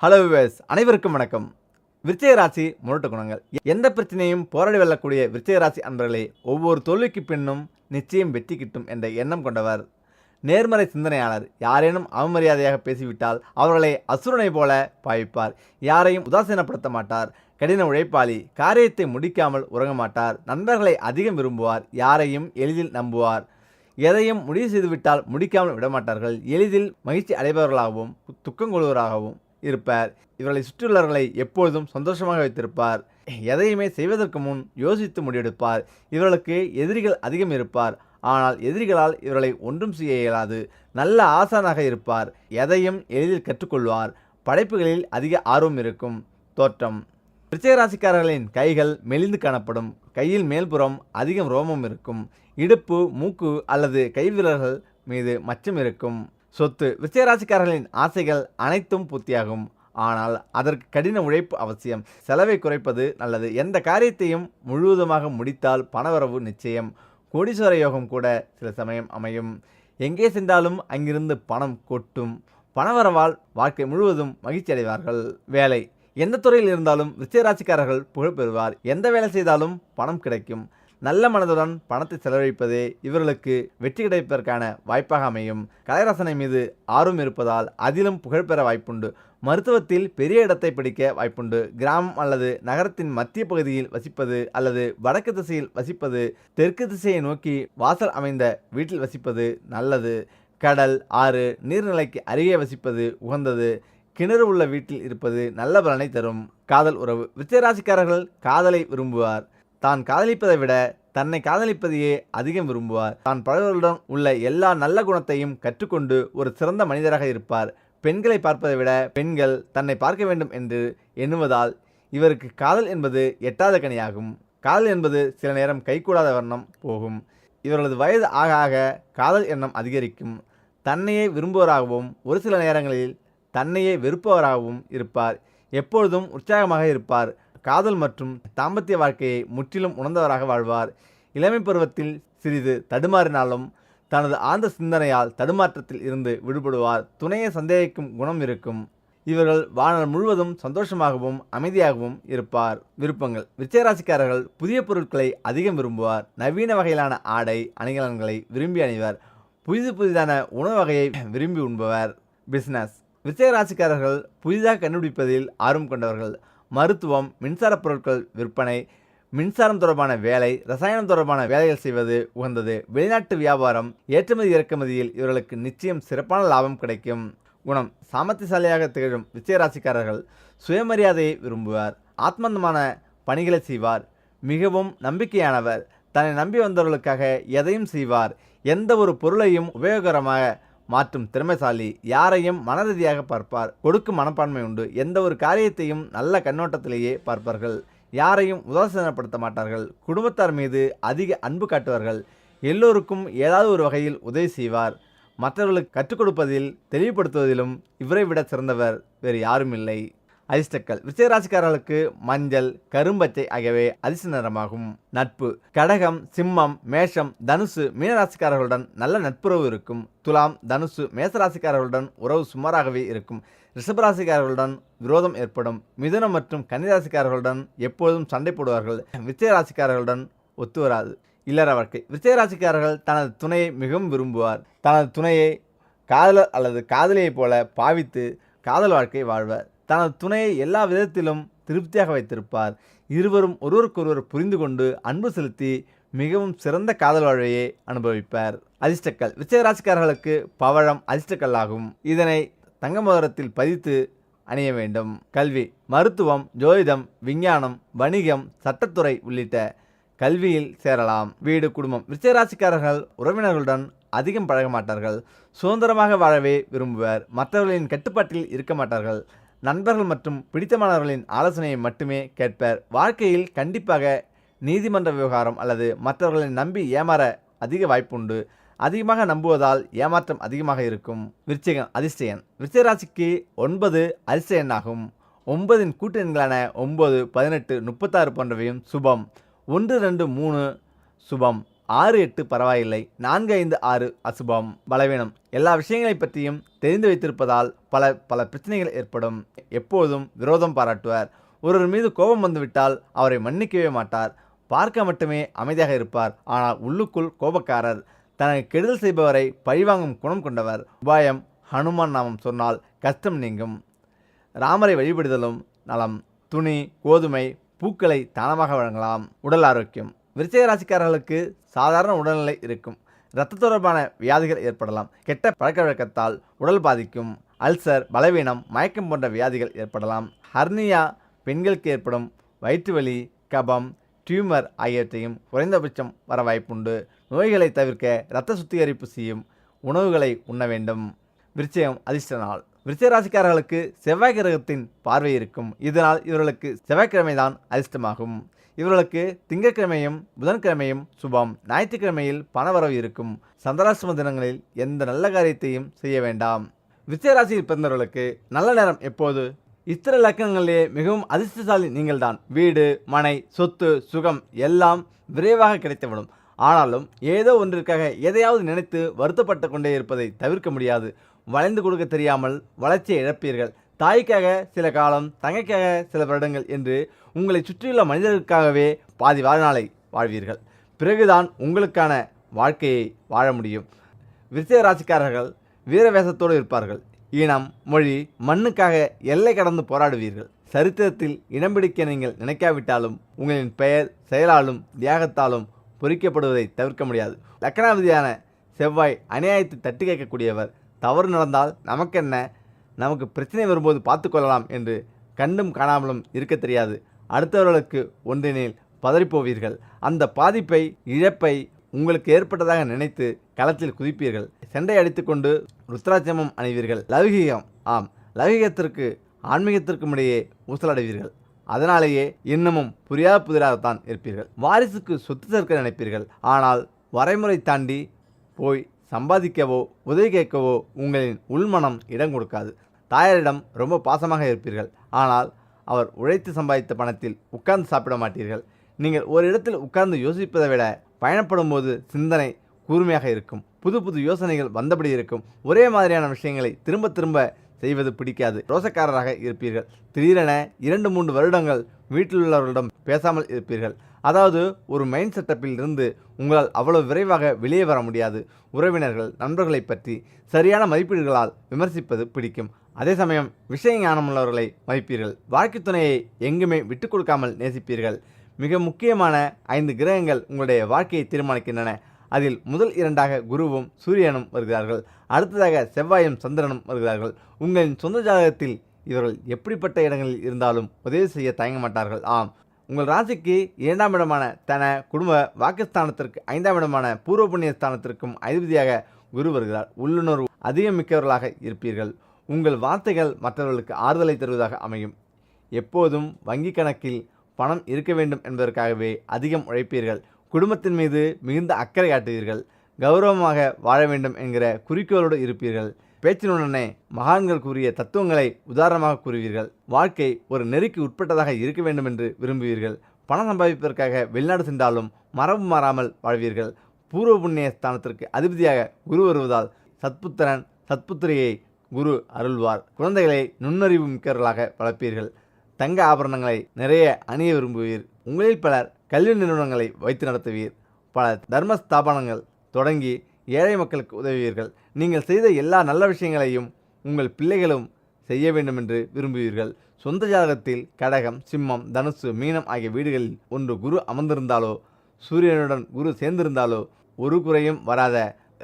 Hello viewers, அனைவருக்கும் வணக்கம். விருச்சிக ராசி முரட்டு குணங்கள். எந்த பிரச்சனையும் போராடி வெல்லக்கூடிய விருச்சிக ராசி அன்பர்களே, ஒவ்வொரு தோல்விக்கு பின்னும் நிச்சயம் வெற்றி கிட்டும் என்ற எண்ணம் கொண்டவர். நேர்மறை சிந்தனையாளர். யாரேனும் அவமரியாதையாக பேசிவிட்டால் அவர்களை அசுரனை போல பாவிப்பார். யாரையும் உதாசீனப்படுத்த மாட்டார். கடின உழைப்பாளி. காரியத்தை முடிக்காமல் உறங்க மாட்டார். நண்பர்களை அதிகம் விரும்புவார். யாரையும் எளிதில் நம்புவார். எதையும் முடிவு செய்துவிட்டால் முடிக்காமல் விடமாட்டார்கள். எளிதில் மகிழ்ச்சி அடைபவர்களாகவும் துக்கங்கொள்வராகவும் இருப்பார். இவர்களை சுற்றியுள்ளவர்களை எப்பொழுதும் சந்தோஷமாக வைத்திருப்பார். எதையுமே செய்வதற்கு முன் யோசித்து முடிவெடுப்பார். இவர்களுக்கு எதிரிகள் அதிகம் இருப்பார். ஆனால் எதிரிகளால் இவர்களை ஒன்றும் செய்ய இயலாது. நல்ல ஆசானாக இருப்பார். எதையும் எளிதில் கற்றுக்கொள்வார். படைப்புகளில் அதிக ஆர்வம் இருக்கும். தோற்றம். விருச்சிக ராசிக்காரர்களின் கைகள் மெலிந்து காணப்படும். கையில் மேல்புறம் அதிகம் ரோமம் இருக்கும். இடுப்பு, மூக்கு அல்லது கைவிரல்கள் மீது மச்சம் இருக்கும். சொத்து. விருச்சிக ராசிக்காரர்களின் ஆசைகள் அனைத்தும் பூர்த்தியாகும். ஆனால் அதற்கு கடின உழைப்பு அவசியம். செலவை குறைப்பது நல்லது. எந்த காரியத்தையும் முழுவதுமாக முடித்தால் பணவரவு நிச்சயம். கோடீஸ்வர யோகம் கூட சில சமயம் அமையும். எங்கே சென்றாலும் அங்கிருந்து பணம் கொட்டும். பணவரவால் வாழ்க்கை முழுவதும் மகிழ்ச்சி அடைவார்கள். வேலை. எந்த துறையில் இருந்தாலும் விருச்சிக ராசிக்காரர்கள் புகழ் பெறுவார். எந்த வேலை செய்தாலும் பணம் கிடைக்கும். நல்ல மனதுடன் பணத்தை செலவழிப்பதே இவர்களுக்கு வெற்றி கிடைப்பதற்கான வாய்ப்பாக அமையும். கலைரசனை மீது ஆர்வம் இருப்பதால் அதிலும் புகழ்பெற வாய்ப்புண்டு. மருத்துவத்தில் பெரிய இடத்தை பிடிக்க வாய்ப்புண்டு. கிராமம் அல்லது நகரத்தின் மத்திய பகுதியில் வசிப்பது அல்லது வடக்கு திசையில் வசிப்பது, தெற்கு திசையை நோக்கி வாசல் அமைந்த வீட்டில் வசிப்பது நல்லது. கடல், ஆறு, நீர்நிலைக்கு அருகே வசிப்பது உகந்தது. கிணறு உள்ள வீட்டில் இருப்பது நல்ல பலனை தரும். காதல் உறவு. விருச்சிக ராசிக்காரர்கள் காதலை விரும்புவார். தான் காதலிப்பதை விட தன்னை காதலிப்பதையே அதிகம் விரும்புவார். தான் பழகுவர்களுடன் உள்ள எல்லா நல்ல குணத்தையும் கற்றுக்கொண்டு ஒரு சிறந்த மனிதராக இருப்பார். பெண்களை பார்ப்பதை விட பெண்கள் தன்னை பார்க்க வேண்டும் என்று எண்ணுவதால் இவருக்கு காதல் என்பது எட்டாத கனியாகும். காதல் என்பது சில நேரம் கைகூடாத வண்ணம் போகும். இவர்களது வயது ஆக ஆக காதல் எண்ணம் அதிகரிக்கும். தன்னையே விரும்புவராகவும் ஒரு சில நேரங்களில் தன்னையே வெறுப்பவராகவும் இருப்பார். எப்பொழுதும் உற்சாகமாக இருப்பார். காதல் மற்றும் தாம்பத்திய வாழ்க்கையை முற்றிலும் உணர்ந்தவராக வாழ்வார். இளமை பருவத்தில் சிறிது தடுமாறினாலும் தனது ஆழ்ந்த சிந்தனையால் தடுமாற்றத்தில் இருந்து விடுபடுவார். துணையை சந்தேகிக்கும் குணம் இருக்கும். இவர்கள் வாழ்நாள் முழுவதும் சந்தோஷமாகவும் அமைதியாகவும் இருப்பார். விருப்பங்கள். விருச்சிக ராசிக்காரர்கள் புதிய பொருட்களை அதிகம் விரும்புவார். நவீன வகையிலான ஆடை அணிகலன்களை விரும்பி அணிவார். புதிதான உணவு வகையை விரும்பி உண்பவர். பிஸ்னஸ். விருச்சிக ராசிக்காரர்கள் புதிதாக கண்டுபிடிப்பதில் ஆர்வம் கொண்டவர்கள். மருத்துவம், மின்சார பொருட்கள் விற்பனை, மின்சாரம் தொடர்பான வேலை, ரசாயனம் தொடர்பான வேலைகள் செய்வது உகந்தது. வெளிநாட்டு வியாபாரம், ஏற்றுமதி இறக்குமதியில் இவர்களுக்கு நிச்சயம் சிறப்பான லாபம் கிடைக்கும். குணம். சாமர்த்தியசாலியாக திகழும் விருச்சிக ராசிக்காரர்கள் சுயமரியாதையை விரும்புவார். ஆத்மார்த்தமான பணிகளை செய்வார். மிகவும் நம்பிக்கையானவர். தன்னை நம்பி வந்தவர்களுக்காக எதையும் செய்வார். எந்த ஒரு பொருளையும் உபயோகரமாக மாற்றும் திறமைசாலி. யாரையும் மனரீதியாக பார்ப்பார். கொடுக்கும் மனப்பான்மை உண்டு. எந்த ஒரு காரியத்தையும் நல்ல கண்ணோட்டத்திலேயே பார்ப்பார்கள். யாரையும் உதாசீனப்படுத்த மாட்டார்கள். குடும்பத்தார் மீது அதிக அன்பு காட்டுவார்கள். எல்லோருக்கும் ஏதாவது ஒரு வகையில் உதவி செய்வார். மற்றவர்களுக்கு கற்றுக் கொடுப்பதில் தெளிவுபடுத்துவதிலும் இவரை விட சிறந்தவர் வேறு யாரும் இல்லை. அதிர்ஷ்டக்கள். விருச்சிக ராசிக்காரர்களுக்கு மஞ்சள், கரும்பச்சை ஆகியவை அதிர்ஷ்ட நிறமாகும். நட்பு. கடகம், சிம்மம், மேஷம், தனுசு, மீனராசிக்காரர்களுடன் நல்ல நட்புறவு இருக்கும். துலாம், தனுசு, மேசராசிக்காரர்களுடன் உறவு சுமாராகவே இருக்கும். ரிஷபராசிக்காரர்களுடன் விரோதம் ஏற்படும். மிதுனம் மற்றும் கன்னிராசிக்காரர்களுடன் எப்பொழுதும் சண்டை போடுவார்கள். விருச்சிக ராசிக்காரர்களுடன் ஒத்து வராது. இல்லற வாழ்க்கை. விருச்சிக ராசிக்காரர்கள் தனது துணையை மிகவும் விரும்புவார். தனது துணையை காதலர் அல்லது காதலியைப் போல பாவித்து காதல் வாழ்க்கை வாழ்வார். தனது துணையை எல்லா விதத்திலும் திருப்தியாக வைத்திருப்பார். இருவரும் ஒருவருக்கொருவர் புரிந்து கொண்டு அன்பு செலுத்தி மிகவும் சிறந்த காதல் வாழ்வையை அனுபவிப்பார். அதிர்ஷ்டக்கல். விருச்சிக ராசிக்காரர்களுக்கு பவழம் அதிர்ஷ்டக்கல்லாகும். இதனை தங்க மோதிரத்தில் பதித்து அணிய வேண்டும். கல்வி. மருத்துவம், ஜோதிடம், விஞ்ஞானம், வணிகம், சட்டத்துறை உள்ளிட்ட கல்வியில் சேரலாம். வீடு, குடும்பம். விருச்சிக ராசிக்காரர்கள் உறவினர்களுடன் அதிகம் பழக மாட்டார்கள். சுதந்திரமாக வாழவே விரும்புவர். மற்றவர்களின் கட்டுப்பாட்டில் இருக்க மாட்டார்கள். நண்பர்கள் மற்றும் பிடித்தமானவர்களின் ஆலோசனையை மட்டுமே கேட்பர். வாழ்க்கையில் கண்டிப்பாக நீதிமன்ற விவகாரம் அல்லது மற்றவர்களை நம்பி ஏமாற அதிக வாய்ப்புண்டு. அதிகமாக நம்புவதால் ஏமாற்றம் அதிகமாக இருக்கும். விருச்சிகம் அதிர்ஷ்ட எண். விருச்சிக ராசிக்கு 9 அதிர்ஷ்ட எண்ணாகும். 9இன் கூட்டு எண்களான 9, 18, 36 போன்றவையும் சுபம். 1, 2, 3 சுபம். 6-8 பரவாயில்லை, 4-5-6 அசுபம். பலவீனம். எல்லா விஷயங்களை பற்றியும் தெரிந்து வைத்திருப்பதால் பல பிரச்சனைகள் ஏற்படும். எப்போதும் விரோதம் பாராட்டுவார். ஒருவர் மீது கோபம் வந்துவிட்டால் அவரை மன்னிக்கவே மாட்டார். பார்க்க மட்டுமே அமைதியாக இருப்பார், ஆனால் உள்ளுக்குள் கோபக்காரர். தனக்கு கெடுதல் செய்பவரை பழிவாங்கும் குணம் கொண்டவர். உபாயம்: ஹனுமான் நாமம் சொன்னால் கஷ்டம் நீங்கும். ராமரை வழிபடுதலும் நலம். துணி, கோதுமை, பூக்களை தானமாக வழங்கலாம். உடல் ஆரோக்கியம். விருச்சிக ராசிக்காரர்களுக்கு சாதாரண உடல்நிலை இருக்கும். இரத்த தொடர்பான வியாதிகள் ஏற்படலாம். கெட்ட பழக்க வழக்கத்தால் உடல் பாதிக்கும். அல்சர், பலவீனம், மயக்கம் போன்ற வியாதிகள் ஏற்படலாம். ஹர்னியா பெண்களுக்கு ஏற்படும். வயிற்று வலி, கபம், டியூமர் ஆகியவற்றையும் குறைந்தபட்சம் வர வாய்ப்புண்டு. நோய்களை தவிர்க்க இரத்த சுத்திகரிப்பு செய்யும் உணவுகளை உண்ண வேண்டும். விருச்சிகம் அதிர்ஷ்ட நாள். விருச்சிக ராசிக்காரர்களுக்கு செவ்வாய் கிரகத்தின் பார்வை இருக்கும். இதனால் இவர்களுக்கு செவ்வாய்க்கிழமை தான் அதிர்ஷ்டமாகும். இவர்களுக்கு திங்கட்கிழமையும் புதன்கிழமையும் சுபம். ஞாயிற்றுக்கிழமையில் பணவரவு இருக்கும். சந்திராஷ்டம தினங்களில் எந்த நல்ல காரியத்தையும் செய்ய வேண்டாம். விருச்சிக ராசியில் பிறந்தவர்களுக்கு நல்ல நேரம் எப்போது? இத்தனை லக்கணங்களிலே மிகவும் அதிர்ஷ்டசாலி நீங்கள்தான். வீடு, மனை, சொத்து, சுகம் எல்லாம் விரைவாக கிடைத்துவிடும். ஆனாலும் ஏதோ ஒன்றிற்காக எதையாவது நினைத்து வருத்தப்பட்டு கொண்டே இருப்பதை தவிர்க்க முடியாது. வளைந்து கொடுக்க தெரியாமல் வளர்ச்சியை இழப்பீர்கள். தாய்க்காக சில காலம், தங்கைக்காக சில வருடங்கள் என்று உங்களை சுற்றியுள்ள மனிதர்களுக்காகவே பாதி வாழ்நாளை வாழ்வீர்கள். பிறகுதான் உங்களுக்கான வாழ்க்கையை வாழ முடியும். விருச்சிக ராசிக்காரர்கள் வீரவேசத்தோடு இருப்பார்கள். இனம், மொழி, மண்ணுக்காக எல்லை கடந்து போராடுவீர்கள். சரித்திரத்தில் இடம் பிடிக்க நீங்கள் நினைக்காவிட்டாலும் உங்களின் பெயர் செயலாலும் தியாகத்தாலும் பொறிக்கப்படுவதை தவிர்க்க முடியாது. லக்கணாதிபதியான செவ்வாய் அநியாயத்தை தட்டி கேட்கக்கூடியவர். தவறு நடந்தால் நமக்கென்ன, நமக்கு பிரச்சனை வரும்போது பார்த்து கொள்ளலாம் என்று கண்டும் காணாமலும் இருக்க தெரியாது. அடுத்தவர்களுக்கு ஒன்றினில் பதறிப்போவீர்கள். அந்த பாதிப்பை, இழப்பை உங்களுக்கு ஏற்பட்டதாக நினைத்து களத்தில் குதிப்பீர்கள். செண்டை அடித்துக்கொண்டு ருத்ராட்சமம் அணிவீர்கள். லௌகீகம். ஆம், லௌகீகத்திற்கு ஆன்மீகத்திற்கும் இடையே ஊசலடைவீர்கள். அதனாலேயே இன்னமும் புரியாத புதிராகத்தான் இருப்பீர்கள். வாரிசுக்கு சொத்து சேர்க்க நினைப்பீர்கள். ஆனால் வரைமுறை தாண்டி போய் சம்பாதிக்கவோ உதவி கேட்கவோ உங்களின் உள்மனம் இடம் கொடுக்காது. தாயாரிடம் ரொம்ப பாசமாக இருப்பீர்கள். ஆனால் அவர் உழைத்து சம்பாதித்த பணத்தில் உட்கார்ந்து சாப்பிட மாட்டீர்கள். நீங்கள் ஒரு இடத்தில் உட்கார்ந்து யோசிப்பதை விட பயணப்படும் போது சிந்தனை கூர்மையாக இருக்கும். புது புது யோசனைகள் வந்தபடி இருக்கும். ஒரே மாதிரியான விஷயங்களை திரும்ப திரும்ப செய்வது பிடிக்காது. ரோசக்காரராக இருப்பீர்கள். திடீரென 2-3 வருடங்கள் வீட்டில் உள்ளவர்களிடம் பேசாமல் இருப்பீர்கள். அதாவது ஒரு மைண்ட் செட்டப்பில் இருந்து உங்களால் அவ்வளவு விரைவாக வெளியே வர முடியாது. உறவினர்கள், நண்பர்களை பற்றி சரியான மதிப்பீடுகளால் விமர்சிப்பது பிடிக்கும். அதே சமயம் விஷய ஞானமுள்ளவர்களை மதிப்பீர்கள். வாழ்க்கை துணையை எங்குமே விட்டு கொடுக்காமல் நேசிப்பீர்கள். மிக முக்கியமான 5 கிரகங்கள் உங்களுடைய வாழ்க்கையை தீர்மானிக்கின்றன. அதில் முதல் 2ஆக குருவும் சூரியனும் வருகிறார்கள். அடுத்ததாக செவ்வாயும் சந்திரனும் வருகிறார்கள். உங்களின் சொந்த ஜாதகத்தில் இவர்கள் எப்படிப்பட்ட இடங்களில் இருந்தாலும் உதவி செய்ய தயங்க மாட்டார்கள். ஆம், உங்கள் ராசிக்கு 2ஆம் இடமான தன குடும்ப வாக்குஸ்தானத்திற்கு 5ஆம் இடமான பூர்வ புண்ணிய ஸ்தானத்திற்கும் அதிபதியாக குரு வருகிறார். உள்ளுணர்வு அதிகம் மிக்கவர்களாக இருப்பீர்கள். உங்கள் வார்த்தைகள் மற்றவர்களுக்கு ஆறுதலை தருவதாக அமையும். எப்போதும் வங்கி கணக்கில் பணம் இருக்க வேண்டும் என்பதற்காகவே அதிகம் உழைப்பீர்கள். குடும்பத்தின் மீது மிகுந்த அக்கறை காட்டுவீர்கள். கௌரவமாக வாழ வேண்டும் என்கிற குறிக்கோளோடு இருப்பீர்கள். பேச்சினுடனே மகான்கள் கூறிய தத்துவங்களை உதாரணமாக கூறுவீர்கள். வாழ்க்கை ஒரு நெறிக்கு உட்பட்டதாக இருக்க வேண்டும் என்று விரும்புவீர்கள். பணம் சம்பாதிப்பதற்காக வெளிநாடு சென்றாலும் மரபு மாறாமல் வாழ்வீர்கள். பூர்வ புண்ணிய ஸ்தானத்திற்கு அதிபதியாக குரு வருவதால் சத்புத்திரன், சத்புத்திரியை குரு அருள்வார். குழந்தைகளை நுண்ணறிவு மிக்கவர்களாக வளர்ப்பீர்கள். தங்க ஆபரணங்களை நிறைய அணிய விரும்புவீர். உங்களில் பலர் கல்வி நிறுவனங்களை வைத்து நடத்துவீர். பல தர்ம ஸ்தாபனங்கள் தொடங்கி ஏழை மக்களுக்கு உதவுவீர்கள். நீங்கள் செய்த எல்லா நல்ல விஷயங்களையும் உங்கள் பிள்ளைகளும் செய்ய வேண்டும் என்று விரும்புவீர்கள். சொந்த ஜாதகத்தில் கடகம், சிம்மம், தனுசு, மீனம் ஆகிய வீடுகளில் ஒன்று குரு அமர்ந்திருந்தாலோ சூரியனுடன் குரு சேர்ந்திருந்தாலோ ஒரு குறையும் வராத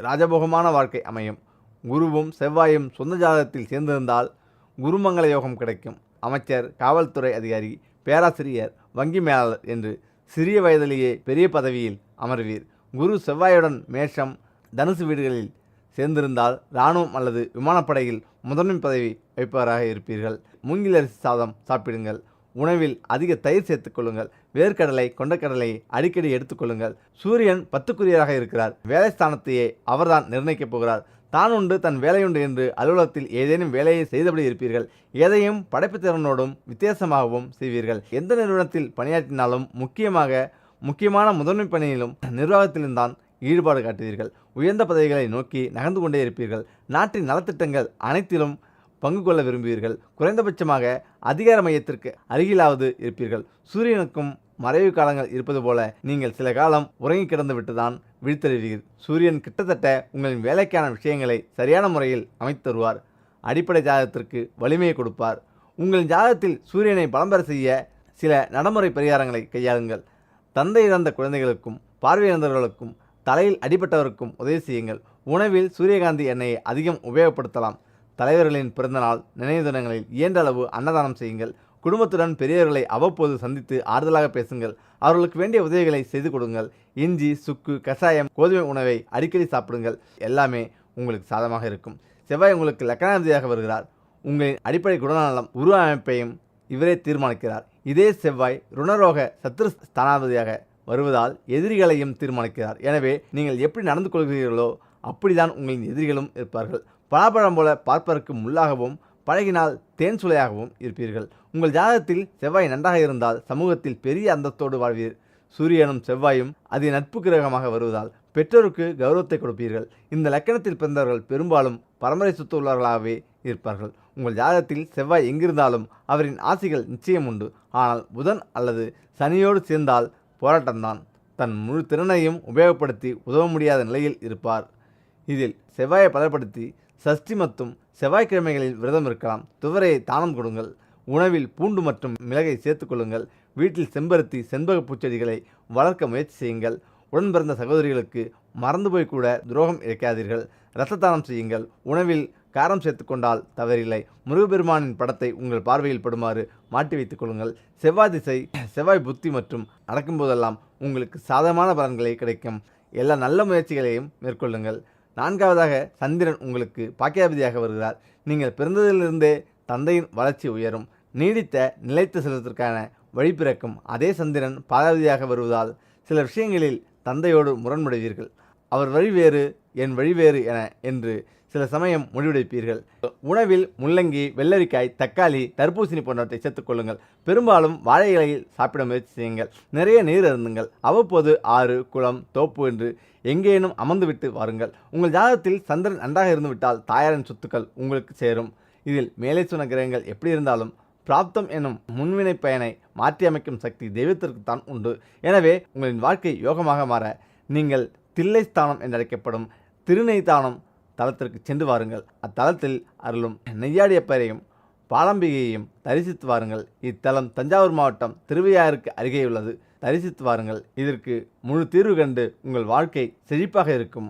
ராஜபோகமான வாழ்க்கை அமையும். குருவும் செவ்வாயும் சொந்த ஜாதகத்தில் சேர்ந்திருந்தால் குருமங்கள யோகம் கிடைக்கும். அமைச்சர், காவல்துறை அதிகாரி, பேராசிரியர், வங்கி மேலாளர் என்று சிறிய வயதிலேயே பெரிய பதவியில் அமர்வீர். குரு செவ்வாயுடன் மேஷம், தனுசு வீடுகளில் சேர்ந்திருந்தால் இராணுவம் அல்லது விமானப்படையில் முதன்மை பதவி வைப்பவராக இருப்பீர்கள். மூங்கிலரிசி சாதம் சாப்பிடுங்கள். உணவில் அதிக தயிர் சேர்த்துக்கொள்ளுங்கள். வேர்க்கடலை, கொண்டக்கடலை அடிக்கடி எடுத்துக்கொள்ளுங்கள். சூரியன் 10க்குரியராக இருக்கிறார். வேலை ஸ்தானத்தையே அவர்தான் நிர்ணயிக்கப் போகிறார். தான் உண்டு தன் வேலையுண்டு என்று அலுவலகத்தில் ஏதேனும் வேலையை செய்தபடி இருப்பீர்கள். எதையும் படைப்புத்திறனோடும் வித்தியாசமாகவும் செய்வீர்கள். எந்த நிறுவனத்தில் பணியாற்றினாலும் முக்கியமான முதன்மை பணியிலும் நிர்வாகத்திலும் தான் ஈடுபாடு காட்டுவீர்கள். உயர்ந்த பதவிகளை நோக்கி நகர்ந்து கொண்டே இருப்பீர்கள். நாட்டின் நலத்திட்டங்கள் அனைத்திலும் பங்கு கொள்ள விரும்புவீர்கள். குறைந்தபட்சமாக அதிகார மையத்திற்கு அருகிலாவது இருப்பீர்கள். சூரியனுக்கும் மறைவு காலங்கள் இருப்பது போல நீங்கள் சில காலம் உறங்கி கிடந்து விட்டுதான் விழித்தெழுவீர்கள். சூரியன் கிட்டத்தட்ட உங்களின் வேலைக்கான விஷயங்களை சரியான முறையில் அமைத்து தருவார். அடிப்படை ஜாதகத்திற்கு வலிமையை கொடுப்பார். உங்களின் ஜாதகத்தில் சூரியனை பலம் பெற செய்ய சில நடைமுறை பரிகாரங்களை கையாளுங்கள். தந்தை இழந்த குழந்தைகளுக்கும் பார்வை இழந்தவர்களுக்கும் தலையில் அடிபட்டவருக்கும் உதவி செய்யுங்கள். உணவில் சூரியகாந்தி எண்ணெயை அதிகம் உபயோகப்படுத்தலாம். தலைவர்களின் பிறந்தநாள் நினைவு தினங்களில் இயன்ற அளவு அன்னதானம் செய்யுங்கள். குடும்பத்துடன் பெரியவர்களை அவ்வப்போது சந்தித்து ஆறுதலாக பேசுங்கள். அவர்களுக்கு வேண்டிய உதவிகளை செய்து கொடுங்கள். இஞ்சி, சுக்கு, கஷாயம், கோதுமை உணவை அடிக்கடி சாப்பிடுங்கள். எல்லாமே உங்களுக்கு சாதமாக இருக்கும். செவ்வாய் உங்களுக்கு லக்னாதிபதியாக வருகிறார். உங்களின் அடிப்படை குணநலம் உருவ அமைப்பையும் இவரே தீர்மானிக்கிறார். இதே செவ்வாய் ருணரோக சத்ரு ஸ்தானாதிபதியாக வருவதால் எதிரிகளையும் தீர்மானிக்கிறார். எனவே நீங்கள் எப்படி நடந்து கொள்கிறீர்களோ அப்படிதான் உங்களின் எதிரிகளும் இருப்பார்கள். பலாப்பழம் போல பார்ப்பதற்கு முள்ளாகவும் பழகினால் தேன் சுளையாகவும் இருப்பீர்கள். உங்கள் ஜாதகத்தில் செவ்வாய் நன்றாக இருந்தால் சமூகத்தில் பெரிய அந்தஸ்தோடு வாழ்வீர். சூரியனும் செவ்வாயும் அது நட்பு கிரகமாக வருவதால் பெற்றோருக்கு கௌரவத்தை கொடுப்பீர்கள். இந்த லக்கணத்தில் பிறந்தவர்கள் பெரும்பாலும் பரம்பரை சொத்து உள்ளவர்களாகவே இருப்பார்கள். உங்கள் ஜாதகத்தில் செவ்வாய் எங்கிருந்தாலும் அவரின் ஆசைகள் நிச்சயம் உண்டு. ஆனால் புதன் அல்லது சனியோடு சேர்ந்தால் போராட்டம்தான். தன் முழு திறனையும் உபயோகப்படுத்தி உதவ முடியாத நிலையில் இருப்பார். இதில் செவ்வாயை பலப்படுத்தி சஷ்டி மற்றும் செவ்வாய்க்கிழமைகளில் விரதம் இருக்கலாம். துவரையை தானம் கொடுங்கள். உணவில் பூண்டு மற்றும் மிளகை சேர்த்துக்கொள்ளுங்கள். வீட்டில் செம்பருத்தி, செண்பக பூச்செடிகளை வளர்க்க முயற்சி செய்யுங்கள். உடன் பிறந்த சகோதரிகளுக்கு மறந்து போய் கூட துரோகம் இழைக்காதீர்கள். இரத்த தானம் செய்யுங்கள். உணவில் காரம் சேர்த்துக்கொண்டால் தவறில்லை. முருகப்பெருமானின் படத்தை உங்கள் பார்வையில் படுமாறு மாட்டி வைத்துக் கொள்ளுங்கள். செவ்வாய் திசை, செவ்வாய் புத்தி மற்றும் நடக்கும்போதெல்லாம் உங்களுக்கு சாதகமான பலன்களை கிடைக்கும். எல்லா நல்ல முயற்சிகளையும் மேற்கொள்ளுங்கள். நான்காவதாக சந்திரன் உங்களுக்கு பாக்கியாதிபதியாக வருகிறார். நீங்கள் பிறந்ததிலிருந்தே தந்தையின் வளர்ச்சி உயரும். நீடித்த நிலைத்த செல்வதற்கான வழி பிறக்கும். அதே சந்திரன் பாதாதிபதியாக வருவதால் சில விஷயங்களில் தந்தையோடு முரண்படுவீர்கள். அவர் வழி வேறு, என் வழி வேறு என்று சில சமயம் முடிவெடுப்பீர்கள். உணவில் முள்ளங்கி, வெள்ளரிக்காய், தக்காளி, தர்பூசணி போன்றவற்றை சேர்த்துக்கொள்ளுங்கள். பெரும்பாலும் வாழை இலையில் சாப்பிட முயற்சி செய்யுங்கள். நிறைய நீர் அருந்துங்கள். அவ்வப்போது ஆறு, குளம், தோப்பு என்று எங்கேனும் அமர்ந்துவிட்டு வாருங்கள். உங்கள் ஜாதகத்தில் சந்திரன் நன்றாக இருந்துவிட்டால் தாயாரின் சொத்துக்கள் உங்களுக்கு சேரும். இதில் மேலே சொன்ன கிரகங்கள் எப்படி இருந்தாலும் பிராப்தம் என்னும் முன்வினை பயனை மாற்றி அமைக்கும் சக்தி தெய்வத்திற்குத்தான் உண்டு. எனவே உங்களின் வாழ்க்கை யோகமாக மாற நீங்கள் தில்லை ஸ்தானம் என்றழைக்கப்படும் திருநெய்தானம் தலத்திற்கு சென்று வாருங்கள். அத்தலத்தில் அருளும் நெய்யாடியப்பரையும் பாலம்பிகையையும் தரிசித்து வாருங்கள். இத்தலம் தஞ்சாவூர் மாவட்டம் திருவையாருக்கு அருகே உள்ளது. தரிசித்து வாருங்கள். இதற்கு முழு தீர்வு கண்டு உங்கள் வாழ்க்கை செழிப்பாக இருக்கும்.